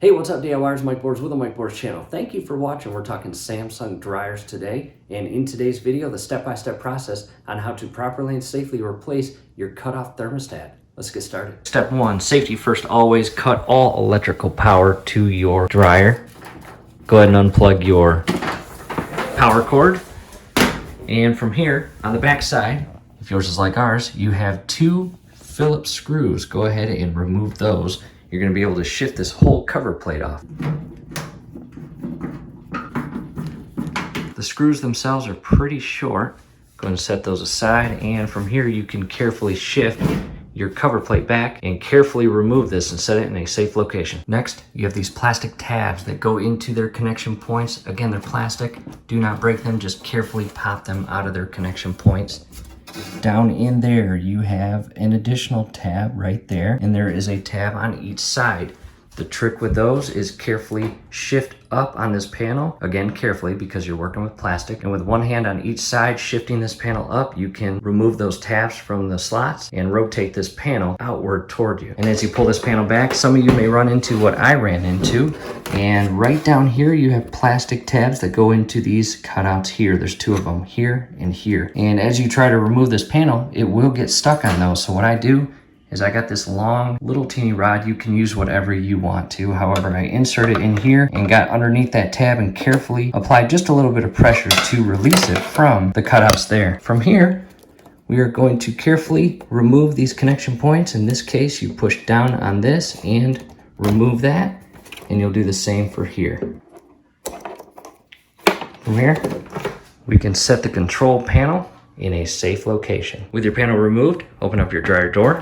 Hey, what's up DIYers, Mike Boards with the Mike Boards channel. Thank you for watching. We're talking Samsung dryers today, and in today's video, the step-by-step process on how to properly and safely replace your cutoff thermostat. Let's get started. Step one, safety first. Always cut all electrical power to your dryer. Go ahead and unplug your power cord. And from here, on the back side, if yours is like ours, you have two Phillips screws. Go ahead and remove those. You're going to be able to shift this whole cover plate off. The screws themselves are pretty short. Go ahead and set those aside, and from here you can carefully shift your cover plate back and carefully remove this and set it in a safe location. Next, you have these plastic tabs that go into their connection points. Again, they're plastic. Do not break them, just carefully pop them out of their connection points. Down in there, you have an additional tab right there, and there is a tab on each side. The trick with those is carefully shift up on this panel, again carefully because you're working with plastic, and with one hand on each side shifting this panel up, you can remove those tabs from the slots and rotate this panel outward toward you. And as you pull this panel back, some of you may run into what I ran into, and right down here you have plastic tabs that go into these cutouts here. There's two of them, here and here. And as you try to remove this panel, it will get stuck on those. So what I do is I got this long little teeny rod. You can use whatever you want to. However, I insert it in here and got underneath that tab and carefully applied just a little bit of pressure to release it from the cutouts there. From here, we are going to carefully remove these connection points. In this case, you push down on this and remove that, and you'll do the same for here. From here, we can set the control panel in a safe location. With your panel removed, open up your dryer door,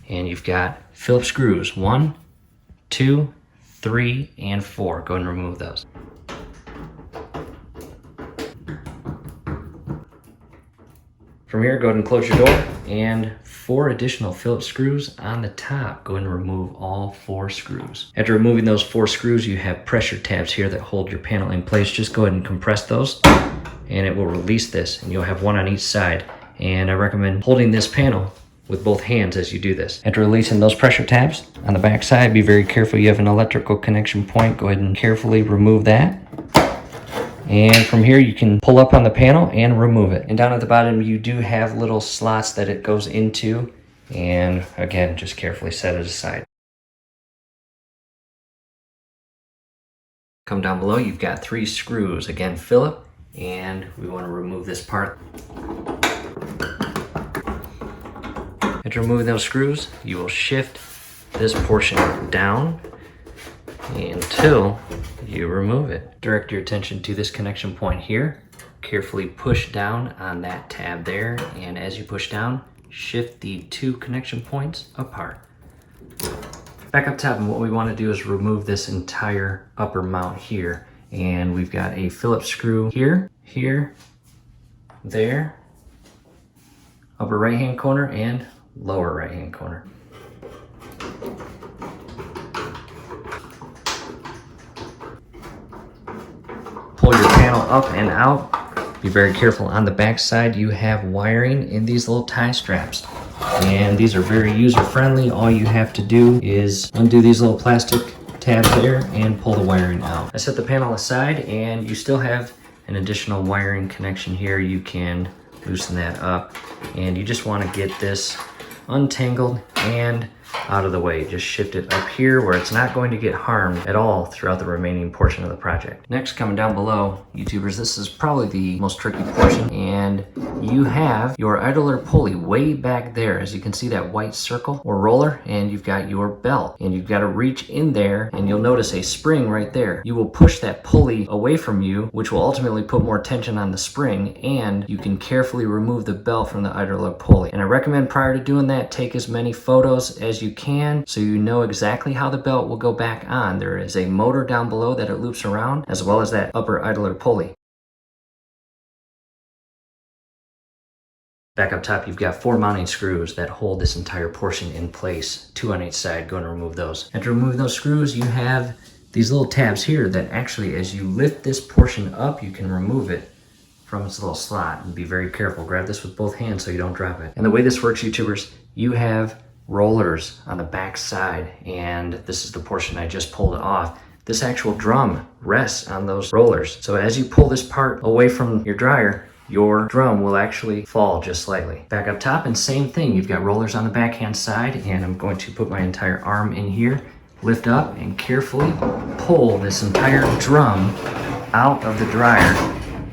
and you've got Phillips screws, 1, 2, 3, and 4. Go ahead and remove those. From here, go ahead and close your door, and 4 additional Phillips screws on the top. Go ahead and remove all 4 screws. After removing those 4 screws, you have pressure tabs here that hold your panel in place. Just go ahead and compress those, and it will release this, and you'll have one on each side. And I recommend holding this panel with both hands as you do this. After releasing those pressure tabs on the back side, be very careful. You have an electrical connection point. Go ahead and carefully remove that. And from here, you can pull up on the panel and remove it. And down at the bottom, you do have little slots that it goes into. And again, just carefully set it aside. Come down below, you've got 3 screws. Again, Phillip, and we want to remove this part. After removing those screws, you will shift this portion down until you remove it. Direct your attention to this connection point here. Carefully push down on that tab there, and as you push down, shift the 2 connection points apart. Back up top, and what we want to do is remove this entire upper mount here. And we've got a Phillips screw here, here, there, upper right hand corner, and lower right hand corner. Pull your panel up and out. Be very careful. On the back side, you have wiring in these little tie straps, and these are very user friendly. All you have to do is undo these little plastic tabs there and pull the wiring out. I set the panel aside, and you still have an additional wiring connection here. You can loosen that up, and you just want to get this untangled and out of the way. Just shift it up here where it's not going to get harmed at all throughout the remaining portion of the project. Next, coming down below, YouTubers, this is probably the most tricky portion, and you have your idler pulley way back there. As you can see, that white circle or roller, and you've got your belt, and you've got to reach in there, and you'll notice a spring right there. You will push that pulley away from you, which will ultimately put more tension on the spring, and you can carefully remove the belt from the idler pulley. And I recommend prior to doing that, take as many photos as you can so you know exactly how the belt will go back on. There is a motor down below that it loops around, as well as that upper idler pulley. Back up top, you've got 4 mounting screws that hold this entire portion in place, 2 on each side. Go and remove those. After removing those screws, you have these little tabs here that actually, as you lift this portion up, you can remove it from its little slot. And be very careful. Grab this with both hands so you don't drop it. And the way this works, YouTubers, you have rollers on the back side, and this is the portion I just pulled off. This actual drum rests on those rollers. So as you pull this part away from your dryer, your drum will actually fall just slightly. Back up top, and same thing. You've got rollers on the backhand side, and I'm going to put my entire arm in here, lift up, and carefully pull this entire drum out of the dryer.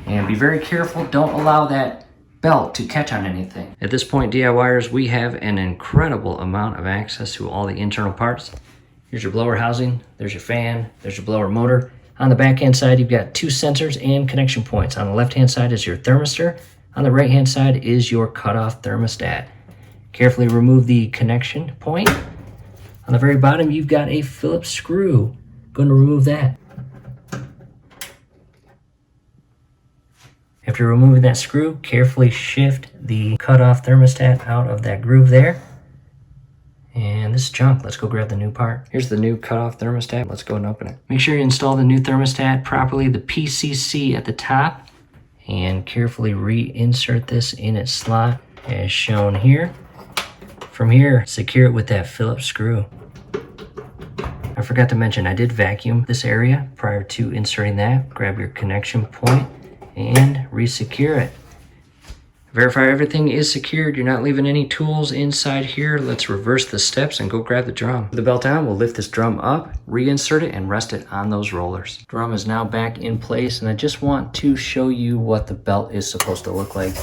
And be very careful, don't allow that belt to catch on anything. At this point, DIYers, we have an incredible amount of access to all the internal parts. Here's your blower housing, there's your fan, there's your blower motor. On the backhand side, you've got 2 sensors and connection points. On the left-hand side is your thermistor. On the right-hand side is your cutoff thermostat. Carefully remove the connection point. On the very bottom, you've got a Phillips screw. Going to remove that. After removing that screw, carefully shift the cutoff thermostat out of that groove there. And this is junk. Let's go grab the new part. Here's the new cutoff thermostat. Let's go and open it. Make sure you install the new thermostat properly, the PCC at the top, and carefully reinsert this in its slot as shown here. From here, secure it with that Phillips screw. I forgot to mention, I did vacuum this area prior to inserting that. Grab your connection point and re-secure it. Verify everything is secured. You're not leaving any tools inside here. Let's reverse the steps and go grab the drum. With the belt on, we'll lift this drum up, reinsert it, and rest it on those rollers. Drum is now back in place, and I just want to show you what the belt is supposed to look like.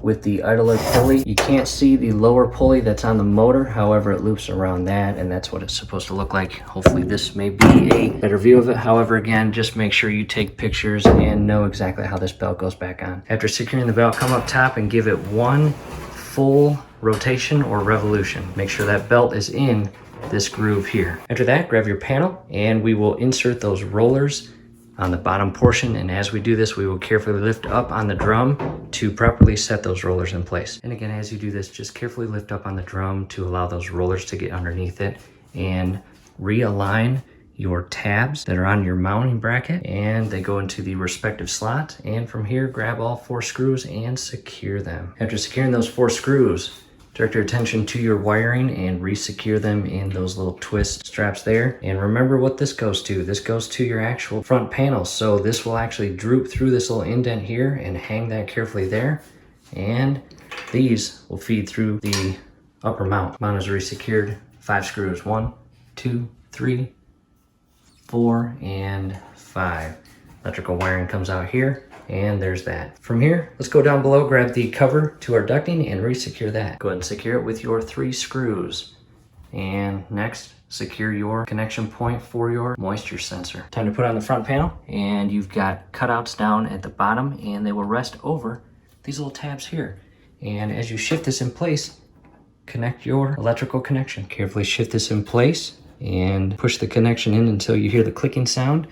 With the idler pulley, you can't see the lower pulley that's on the motor. However, it loops around that, and that's what it's supposed to look like. Hopefully this may be a better view of it. However, again, just make sure you take pictures and know exactly how this belt goes back on. After securing the belt, come up top and give it one full rotation or revolution. Make sure that belt is in this groove here. After that, grab your panel and we will insert those rollers on the bottom portion, and as we do this, we will carefully lift up on the drum to properly set those rollers in place. And again, as you do this, just carefully lift up on the drum to allow those rollers to get underneath it, and realign your tabs that are on your mounting bracket, and they go into the respective slot. And from here, grab all 4 screws and secure them. After securing those 4 screws, direct your attention to your wiring and re-secure them in those little twist straps there. And remember what this goes to. This goes to your actual front panel. So this will actually droop through this little indent here, and hang that carefully there. And these will feed through the upper mount. Mount is re-secured. 5 screws. 1, 2, 3, 4, and 5. Electrical wiring comes out here, and there's that. From here, let's go down below, grab the cover to our ducting, and re-secure that. Go ahead and secure it with your 3 screws. And next, secure your connection point for your moisture sensor. Time to put on the front panel, and you've got cutouts down at the bottom, and they will rest over these little tabs here. And as you shift this in place, connect your electrical connection. Carefully shift this in place and push the connection in until you hear the clicking sound.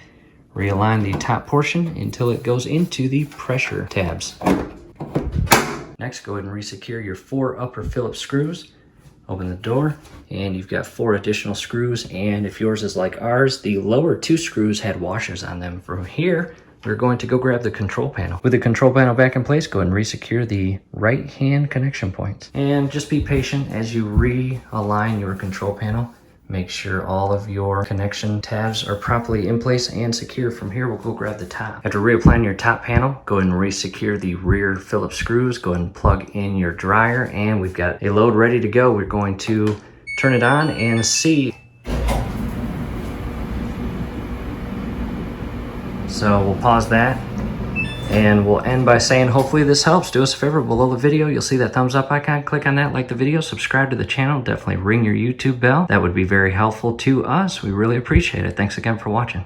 Realign the top portion until it goes into the pressure tabs. Next, go ahead and re-secure your 4 upper Phillips screws. Open the door, and you've got 4 additional screws, and if yours is like ours, the lower 2 screws had washers on them. From here, we're going to go grab the control panel. With the control panel back in place, go ahead and re-secure the right hand connection points. And just be patient as you realign your control panel. Make sure all of your connection tabs are properly in place and secure. From here, we'll go grab the top. After reapplying your top panel, go ahead and re-secure the rear Phillips screws. Go ahead and plug in your dryer, and we've got a load ready to go. We're going to turn it on and see. So we'll pause that, and we'll end by saying hopefully this helps. Do us a favor, below the video you'll see that thumbs up icon. Click on that, like the video, subscribe to the channel, definitely ring your YouTube bell. That would be very helpful to us. We really appreciate it. Thanks again for watching.